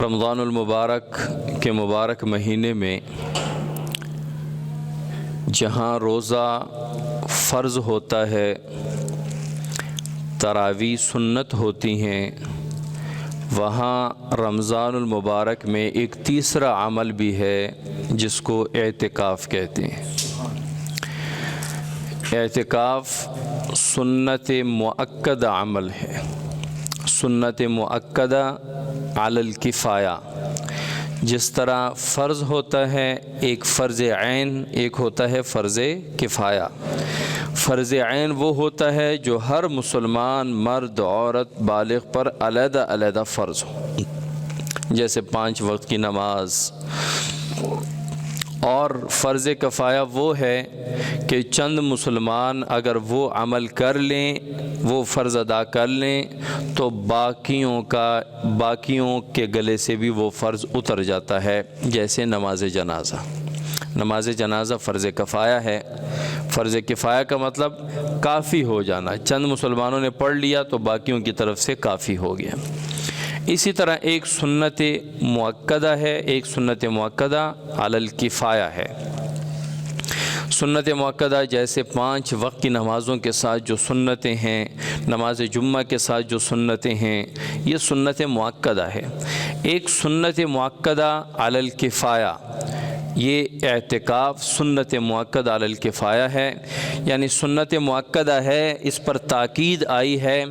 رمضان المبارک کے مبارک مہینے میں جہاں روزہ فرض ہوتا ہے، تراویح سنت ہوتی ہیں، وہاں رمضان المبارک میں ایک تیسرا عمل بھی ہے جس کو اعتکاف کہتے ہیں۔ اعتکاف سنت مؤکدہ عمل ہے، سنت مؤکدہ علی الکفایہ۔ جس طرح فرض ہوتا ہے ایک فرض عین، ایک ہوتا ہے فرض کفایہ۔ فرض عین وہ ہوتا ہے جو ہر مسلمان مرد عورت بالغ پر علیحدہ علیحدہ فرض ہو، جیسے 5 وقت کی نماز۔ اور فرض کفایہ وہ ہے کہ چند مسلمان اگر وہ عمل کر لیں، وہ فرض ادا کر لیں، تو باقیوں کے گلے سے بھی وہ فرض اتر جاتا ہے، جیسے نماز جنازہ۔ نماز جنازہ فرض کفایہ ہے۔ فرض کفایہ کا مطلب کافی ہو جانا، چند مسلمانوں نے پڑھ لیا تو باقیوں کی طرف سے کافی ہو گیا۔ اسی طرح ایک سنت مؤکدہ ہے، ایک سنت مؤکدہ علی الکفایہ ہے۔ سنت مؤکدہ جیسے 5 وقت کی نمازوں کے ساتھ جو سنتیں ہیں، نماز جمعہ کے ساتھ جو سنتیں ہیں، یہ سنت مؤکدہ ہے۔ ایک سنت مؤکدہ علی الکفایہ، یہ اعتکاف سنت مؤکدہ علی الکفایہ ہے، یعنی سنت مؤکدہ ہے، اس پر تاکید آئی ہے،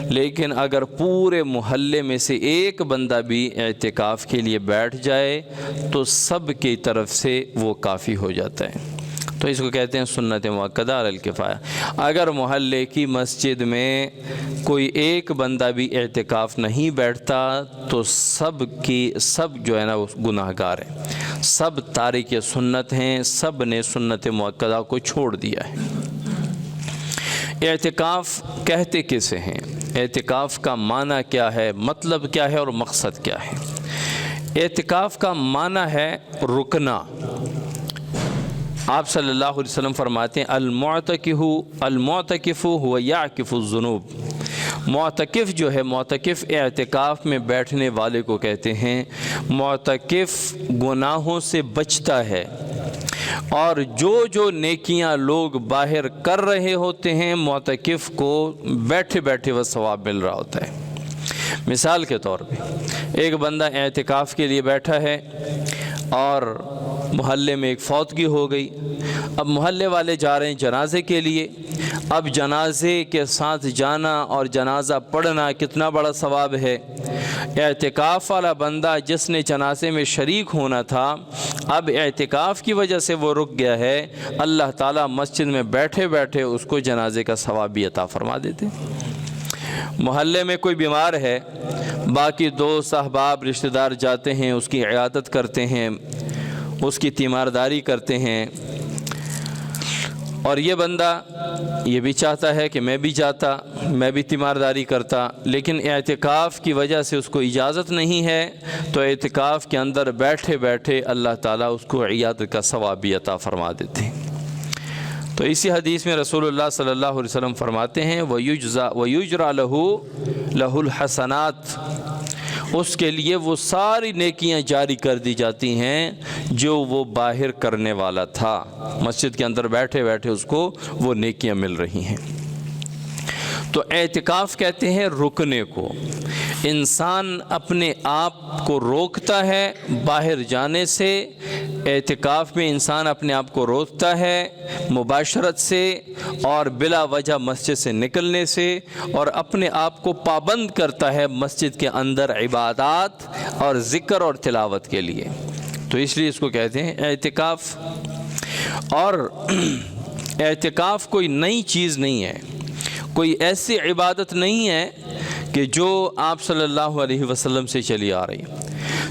لیکن اگر پورے محلے میں سے ایک بندہ بھی اعتکاف کے لیے بیٹھ جائے تو سب کی طرف سے وہ کافی ہو جاتا ہے، تو اس کو کہتے ہیں سنت مؤکدہ علی الکفایہ۔ اگر محلے کی مسجد میں کوئی ایک بندہ بھی اعتکاف نہیں بیٹھتا تو سب جو ہے نا وہ گناہ گار ہیں، سب تارک سنت ہیں، سب نے سنت مؤکدہ کو چھوڑ دیا ہے۔ اعتکاف کہتے کسے ہیں؟ اعتکاف کا معنی کیا ہے، مطلب کیا ہے اور مقصد کیا ہے؟ اعتکاف کا معنی ہے رکنا۔ آپ صلی اللہ علیہ وسلم فرماتے ہیں المعتکف هو یعکف الذنوب۔ معتکف جو ہے، معتکف اعتکاف میں بیٹھنے والے کو کہتے ہیں۔ معتکف گناہوں سے بچتا ہے، اور جو نیکیاں لوگ باہر کر رہے ہوتے ہیں معتکف کو بیٹھے بیٹھے وہ ثواب مل رہا ہوتا ہے۔ مثال کے طور پہ ایک بندہ اعتکاف کے لیے بیٹھا ہے اور محلے میں ایک فوتگی ہو گئی، اب محلے والے جا رہے ہیں جنازے کے لیے۔ اب جنازے کے ساتھ جانا اور جنازہ پڑھنا کتنا بڑا ثواب ہے۔ اعتکاف والا بندہ جس نے جنازے میں شریک ہونا تھا، اب اعتکاف کی وجہ سے وہ رک گیا ہے، اللہ تعالیٰ مسجد میں بیٹھے بیٹھے اس کو جنازے کا ثواب بھی عطا فرما دیتے۔ محلے میں کوئی بیمار ہے، باقی دوست احباب رشتہ دار جاتے ہیں، اس کی عیادت کرتے ہیں، اس کی تیمارداری کرتے ہیں، اور یہ بندہ یہ بھی چاہتا ہے کہ میں بھی جاتا، میں بھی تیمارداری کرتا، لیکن اعتکاف کی وجہ سے اس کو اجازت نہیں ہے، تو اعتکاف کے اندر بیٹھے بیٹھے اللہ تعالیٰ اس کو عیادت کا ثواب بھی عطا فرما دیتے ہیں۔ تو اسی حدیث میں رسول اللہ صلی اللہ علیہ وسلم فرماتے ہیں وَيُجْرَى لَهُ الْحَسَنَاتِ، اس کے لیے وہ ساری نیکیاں جاری کر دی جاتی ہیں جو وہ باہر کرنے والا تھا، مسجد کے اندر بیٹھے بیٹھے اس کو وہ نیکیاں مل رہی ہیں۔ تو اعتکاف کہتے ہیں رکنے کو۔ انسان اپنے آپ کو روکتا ہے باہر جانے سے، اعتکاف میں انسان اپنے آپ کو روکتا ہے مباشرت سے اور بلا وجہ مسجد سے نکلنے سے، اور اپنے آپ کو پابند کرتا ہے مسجد کے اندر عبادات اور ذکر اور تلاوت کے لیے، تو اس لیے اس کو کہتے ہیں اعتکاف۔ اور اعتکاف کوئی نئی چیز نہیں ہے، کوئی ایسی عبادت نہیں ہے کہ جو آپ صلی اللہ علیہ وسلم سے چلی آ رہی۔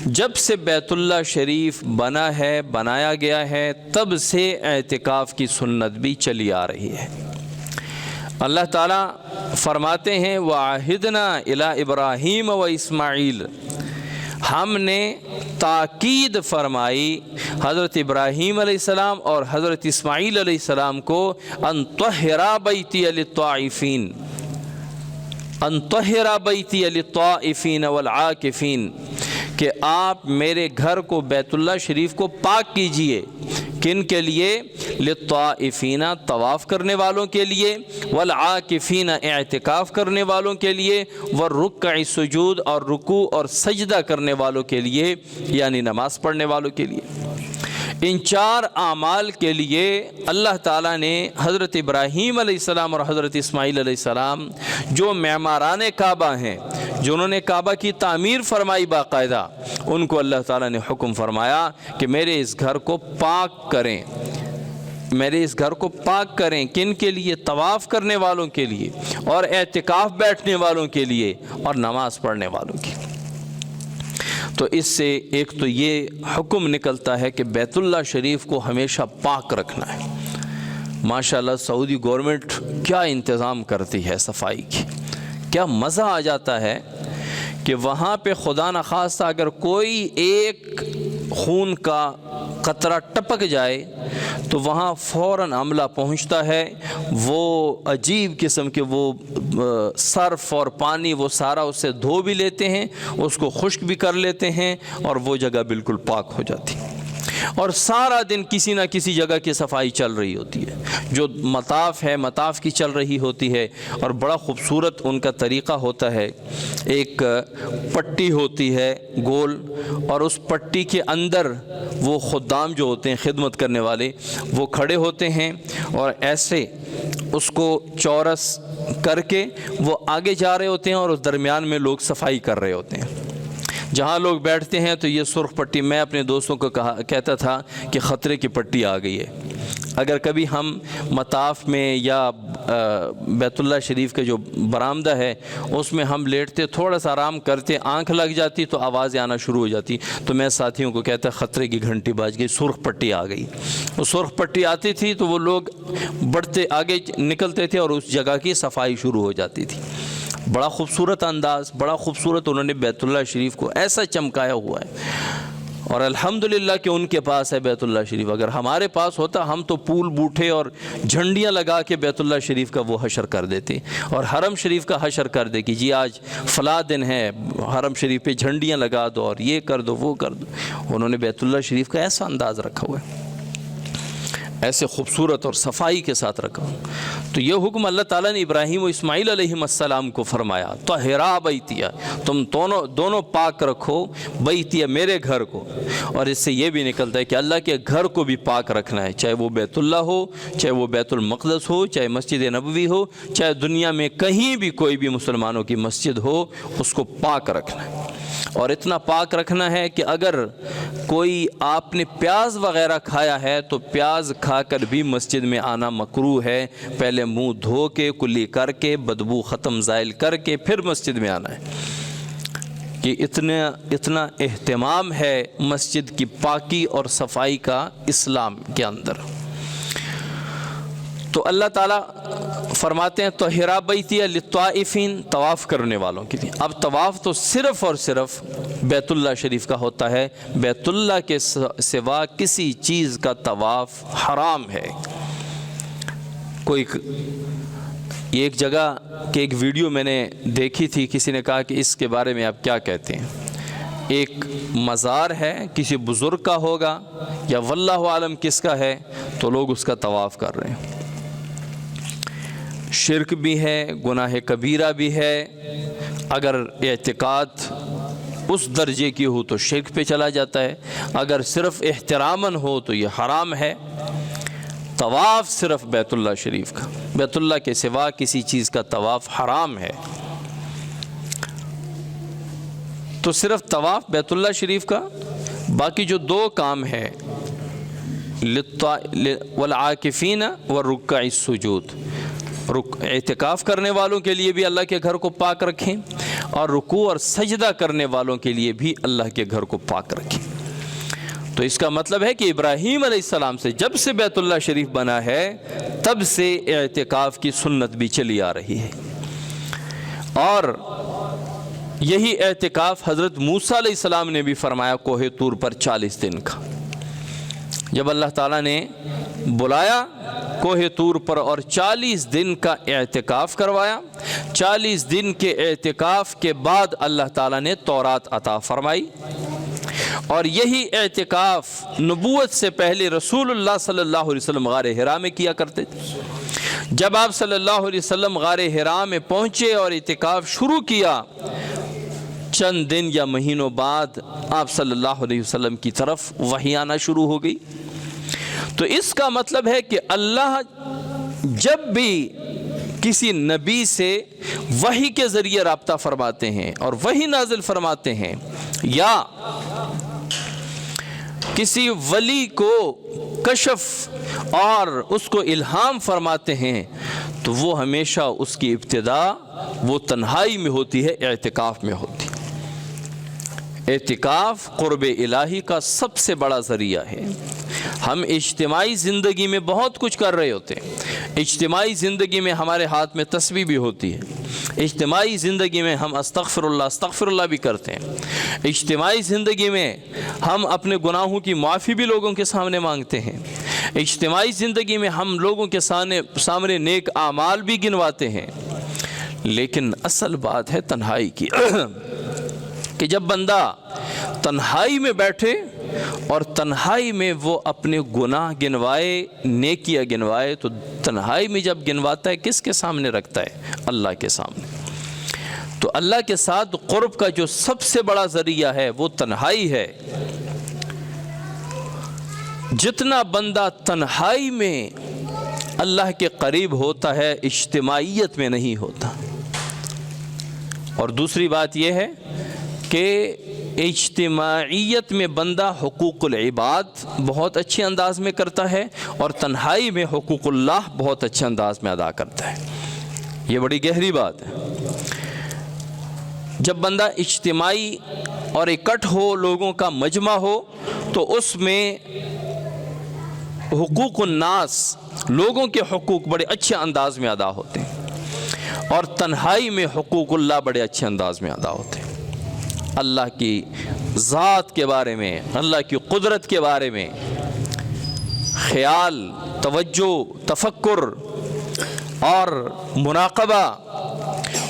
جب سے بیت اللہ شریف بنایا گیا ہے تب سے اعتکاف کی سنت بھی چلی آ رہی ہے۔ اللہ تعالیٰ فرماتے ہیں وَعَهِدْنَا إِلَىٰ إِبْرَاهِيمَ وَإِسْمَاعِيلَ، ہم نے تاکید فرمائی حضرت ابراہیم علیہ السلام اور حضرت اسماعیل علیہ السلام کو ان طہرا بیتی للطائفین، ان طہرا بیتی للطائفین والعاکفین، کہ آپ میرے گھر کو بیت اللہ شریف کو پاک کیجئے. کن کے لیے؟ للطائفین طواف کرنے والوں کے لیے، والعاکفین اعتکاف کرنے والوں کے لیے، والرکع سجود اور رکوع اور سجدہ کرنے والوں کے لیے، یعنی نماز پڑھنے والوں کے لیے. ان 4 اعمال کے لیے اللہ تعالیٰ نے حضرت ابراہیم علیہ السلام اور حضرت اسماعیل علیہ السلام جو معماران کعبہ ہیں، جنہوں نے کعبہ کی تعمیر فرمائی باقاعدہ، ان کو اللہ تعالیٰ نے حکم فرمایا کہ میرے اس گھر کو پاک کریں، میرے اس گھر کو پاک کریں. کن کے لیے؟ طواف کرنے والوں کے لیے اور اعتکاف بیٹھنے والوں کے لیے اور نماز پڑھنے والوں کے لیے. تو اس سے ایک تو یہ حکم نکلتا ہے کہ بیت اللہ شریف کو ہمیشہ پاک رکھنا ہے. ماشاءاللہ سعودی گورنمنٹ کیا انتظام کرتی ہے صفائی کی، کیا مزہ آ جاتا ہے کہ وہاں پہ خدا نخواستہ اگر کوئی ایک خون کا قطرہ ٹپک جائے تو وہاں فوراً عملہ پہنچتا ہے. وہ عجیب قسم کے وہ صرف اور پانی وہ سارا اس سے دھو بھی لیتے ہیں، اس کو خشک بھی کر لیتے ہیں اور وہ جگہ بالکل پاک ہو جاتی ہے. اور سارا دن کسی نہ کسی جگہ کی صفائی چل رہی ہوتی ہے. جو مطاف ہے مطاف کی چل رہی ہوتی ہے اور بڑا خوبصورت ان کا طریقہ ہوتا ہے. ایک پٹی ہوتی ہے گول اور اس پٹی کے اندر وہ خدام جو ہوتے ہیں خدمت کرنے والے وہ کھڑے ہوتے ہیں اور ایسے اس کو چورس کر کے وہ آگے جا رہے ہوتے ہیں اور اس درمیان میں لوگ صفائی کر رہے ہوتے ہیں. جہاں لوگ بیٹھتے ہیں تو یہ سرخ پٹی، میں اپنے دوستوں کو کہتا تھا کہ خطرے کی پٹی آ گئی ہے. اگر کبھی ہم مطاف میں یا بیت اللہ شریف کا جو برآمدہ ہے اس میں ہم لیٹتے تھوڑا سا آرام کرتے، آنکھ لگ جاتی تو آوازیں آنا شروع ہو جاتی، تو میں ساتھیوں کو کہتا خطرے کی گھنٹی بج گئی، سرخ پٹی آ گئی. وہ سرخ پٹی آتی تھی تو وہ لوگ بڑھتے آگے نکلتے تھے اور اس جگہ کی صفائی شروع ہو جاتی تھی. بڑا خوبصورت انداز، بڑا خوبصورت انہوں نے بیت اللہ شریف کو ایسا چمکایا ہوا ہے. اور الحمدللہ کہ ان کے پاس ہے بیت اللہ شریف. اگر ہمارے پاس ہوتا ہم تو پھول بوٹے اور جھنڈیاں لگا کے بیت اللہ شریف کا وہ حشر کر دیتے اور حرم شریف کا حشر کر دے کہ جی آج فلاں دن ہے، حرم شریف پہ جھنڈیاں لگا دو اور یہ کر دو وہ کر دو. انہوں نے بیت اللہ شریف کا ایسا انداز رکھا ہوا ہے، ایسے خوبصورت اور صفائی کے ساتھ رکھا. تو یہ حکم اللہ تعالیٰ نے ابراہیم و اسماعیل علیہ السلام کو فرمایا، طہرا بیتیہ، تم دونوں پاک رکھو بیتیہ، میرے گھر کو. اور اس سے یہ بھی نکلتا ہے کہ اللہ کے گھر کو بھی پاک رکھنا ہے، چاہے وہ بیت اللہ ہو، چاہے وہ بیت المقدس ہو، چاہے مسجد نبوی ہو، چاہے دنیا میں کہیں بھی کوئی بھی مسلمانوں کی مسجد ہو، اس کو پاک رکھنا ہے. اور اتنا پاک رکھنا ہے کہ اگر کوئی آپ نے پیاز وغیرہ کھایا ہے تو پیاز کھا کر بھی مسجد میں آنا مکروہ ہے. پہلے منہ دھو کے کلی کر کے بدبو ختم زائل کر کے پھر مسجد میں آنا ہے. کہ اتنا اہتمام ہے مسجد کی پاکی اور صفائی کا اسلام کے اندر. تو اللہ تعالیٰ فرماتے ہیں طہرا بیتیہ للطائفین، طواف کرنے والوں کے لیے. اب طواف تو صرف اور صرف بیت اللہ شریف کا ہوتا ہے، بیت اللہ کے سوا کسی چیز کا طواف حرام ہے. کوئی ایک جگہ کہ ایک ویڈیو میں نے دیکھی تھی، کسی نے کہا کہ اس کے بارے میں آپ کیا کہتے ہیں. ایک مزار ہے کسی بزرگ کا ہوگا یا واللہ عالم کس کا ہے، تو لوگ اس کا طواف کر رہے ہیں. شرک بھی ہے، گناہ کبیرہ بھی ہے. اگر اعتقاد اس درجے کی ہو تو شرک پہ چلا جاتا ہے، اگر صرف احتراماً ہو تو یہ حرام ہے. طواف صرف بیت اللہ شریف کا، بیت اللہ کے سوا کسی چیز کا طواف حرام ہے. تو صرف طواف بیت اللہ شریف کا. باقی جو 2 کام ہے والعاکفین والرکع السجود، اعتکاف کرنے والوں کے لیے بھی اللہ کے گھر کو پاک رکھیں اور رکوع اور سجدہ کرنے والوں کے لیے بھی اللہ کے گھر کو پاک رکھیں. تو اس کا مطلب ہے کہ ابراہیم علیہ السلام سے جب سے بیت اللہ شریف بنا ہے تب سے اعتکاف کی سنت بھی چلی آ رہی ہے. اور یہی اعتکاف حضرت موسیٰ علیہ السلام نے بھی فرمایا کوہ طور پر 40 دن کا. جب اللہ تعالیٰ نے بلایا کوہ طور پر اور 40 دن کا اعتکاف کروایا، 40 دن کے اعتکاف کے بعد اللہ تعالیٰ نے تورات عطا فرمائی، اور یہی اعتکاف نبوت سے پہلے رسول اللہ صلی اللہ علیہ وسلم غار حرا میں کیا کرتے تھے۔ جب آپ صلی اللہ علیہ وسلم غار حرا میں پہنچے اور اعتکاف شروع کیا، چند دن یا مہینوں بعد آپ صلی اللہ علیہ وسلم کی طرف وحی آنا شروع ہو گئی۔ تو اس کا مطلب ہے کہ اللہ جب بھی کسی نبی سے وحی کے ذریعے رابطہ فرماتے ہیں اور وحی نازل فرماتے ہیں، یا کسی ولی کو کشف اور اس کو الہام فرماتے ہیں، تو وہ ہمیشہ اس کی ابتدا وہ تنہائی میں ہوتی ہے، اعتکاف میں ہوتی ہے۔ اعتکاف قرب الہی کا سب سے بڑا ذریعہ ہے۔ ہم اجتماعی زندگی میں بہت کچھ کر رہے ہوتے ہیں، اجتماعی زندگی میں ہمارے ہاتھ میں تسبیح بھی ہوتی ہے، اجتماعی زندگی میں ہم استغفر اللہ بھی کرتے ہیں، اجتماعی زندگی میں ہم اپنے گناہوں کی معافی بھی لوگوں کے سامنے مانگتے ہیں، اجتماعی زندگی میں ہم لوگوں کے سامنے نیک اعمال بھی گنواتے ہیں۔ لیکن اصل بات ہے تنہائی کی، کہ جب بندہ تنہائی میں بیٹھے اور تنہائی میں وہ اپنے گناہ گنوائے، نیکیاں گنوائے، تو تنہائی میں جب گنواتا ہے کس کے سامنے رکھتا ہے؟ اللہ کے سامنے۔ تو اللہ کے ساتھ قرب کا جو سب سے بڑا ذریعہ ہے وہ تنہائی ہے۔ جتنا بندہ تنہائی میں اللہ کے قریب ہوتا ہے، اجتماعیت میں نہیں ہوتا۔ اور دوسری بات یہ ہے کہ اجتماعیت میں بندہ حقوق العباد بہت اچھے انداز میں کرتا ہے، اور تنہائی میں حقوق اللہ بہت اچھے انداز میں ادا کرتا ہے۔ یہ بڑی گہری بات ہے۔ جب بندہ اجتماعی اور اکٹھ ہو، لوگوں کا مجمع ہو، تو اس میں حقوق الناس، لوگوں کے حقوق بڑے اچھے انداز میں ادا ہوتے ہیں، اور تنہائی میں حقوق اللہ بڑے اچھے انداز میں ادا ہوتے ہیں۔ اللہ کی ذات کے بارے میں، اللہ کی قدرت کے بارے میں خیال، توجہ، تفکر اور مراقبہ،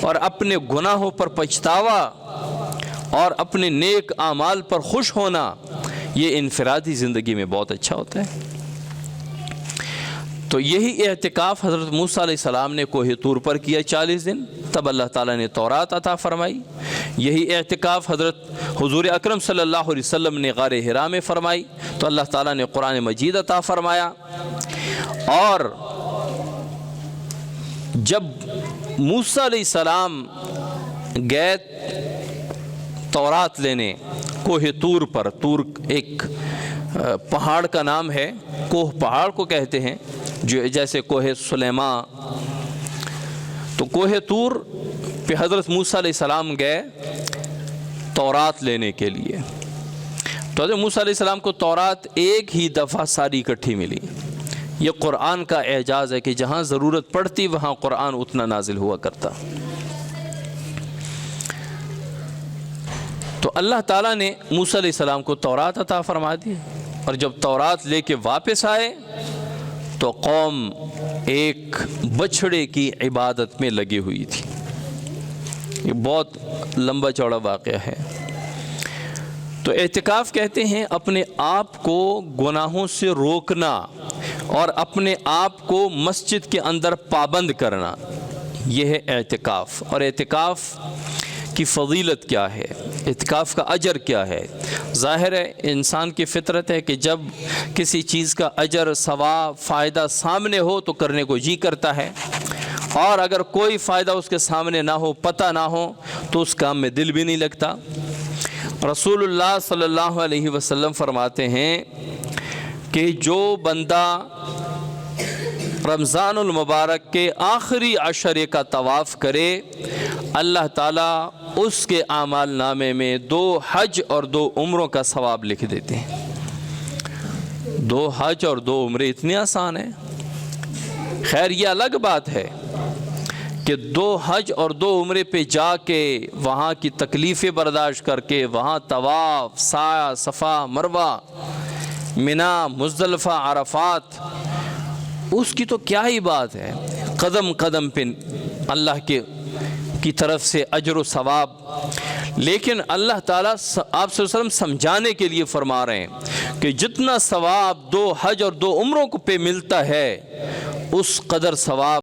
اور اپنے گناہوں پر پچھتاوا اور اپنے نیک اعمال پر خوش ہونا، یہ انفرادی زندگی میں بہت اچھا ہوتا ہے۔ تو یہی اعتکاف حضرت موسیٰ علیہ السلام نے کوہ طور پر کیا 40 دن، تب اللہ تعالیٰ نے تورات عطا فرمائی۔ یہی اعتکاف حضرت حضور اکرم صلی اللہ علیہ وسلم نے غار حرا میں فرمائی، تو اللہ تعالیٰ نے قرآن مجید عطا فرمایا۔ اور جب موسیٰ علیہ السلام گئے تورات لینے کوہ طور پر، طور ایک پہاڑ کا نام ہے، کوہ پہاڑ کو کہتے ہیں، جو جیسے کوہ سلیمان، تو کوہ طور پہ حضرت موسیٰ علیہ السلام گئے تورات لینے کے لیے۔ تو حضرت موسیٰ علیہ السلام کو تورات ایک ہی دفعہ ساری اکٹھی ملی۔ یہ قرآن کا اعجاز ہے کہ جہاں ضرورت پڑتی وہاں قرآن اتنا نازل ہوا کرتا۔ تو اللہ تعالیٰ نے موسیٰ علیہ السلام کو تورات عطا فرما دی، اور جب تورات لے کے واپس آئے تو قوم ایک بچھڑے کی عبادت میں لگی ہوئی تھی۔ یہ بہت لمبا چوڑا واقعہ ہے۔ تو اعتکاف کہتے ہیں اپنے آپ کو گناہوں سے روکنا اور اپنے آپ کو مسجد کے اندر پابند کرنا، یہ ہے اعتکاف۔ اور اعتکاف کی فضیلت کیا ہے، اعتکاف کا اجر کیا ہے؟ ظاہر ہے انسان کی فطرت ہے کہ جب کسی چیز کا اجر، ثواب، فائدہ سامنے ہو تو کرنے کو جی کرتا ہے، اور اگر کوئی فائدہ اس کے سامنے نہ ہو، پتہ نہ ہو، تو اس کام میں دل بھی نہیں لگتا۔ رسول اللہ صلی اللہ علیہ وسلم فرماتے ہیں کہ جو بندہ رمضان المبارک کے آخری عشرے کا طواف کرے، اللہ تعالیٰ اس کے اعمال نامے میں 2 حج اور 2 عمروں کا ثواب لکھ دیتے ہیں۔ 2 حج اور 2 عمرے اتنے آسان ہیں۔ خیر یہ الگ بات ہے کہ 2 حج اور 2 عمرے پہ جا کے وہاں کی تکلیفیں برداشت کر کے وہاں طواف، سعی، صفا، مروہ، منا، مزدلفہ، عرفات، اس کی تو کیا ہی بات ہے، قدم قدم پہ اللہ کی طرف سے اجر و ثواب۔ لیکن اللہ تعالیٰ آپ صلی اللہ علیہ وسلم سمجھانے کے لیے فرما رہے ہیں کہ جتنا ثواب 2 حج اور 2 عمروں کو پہ ملتا ہے، اس قدر ثواب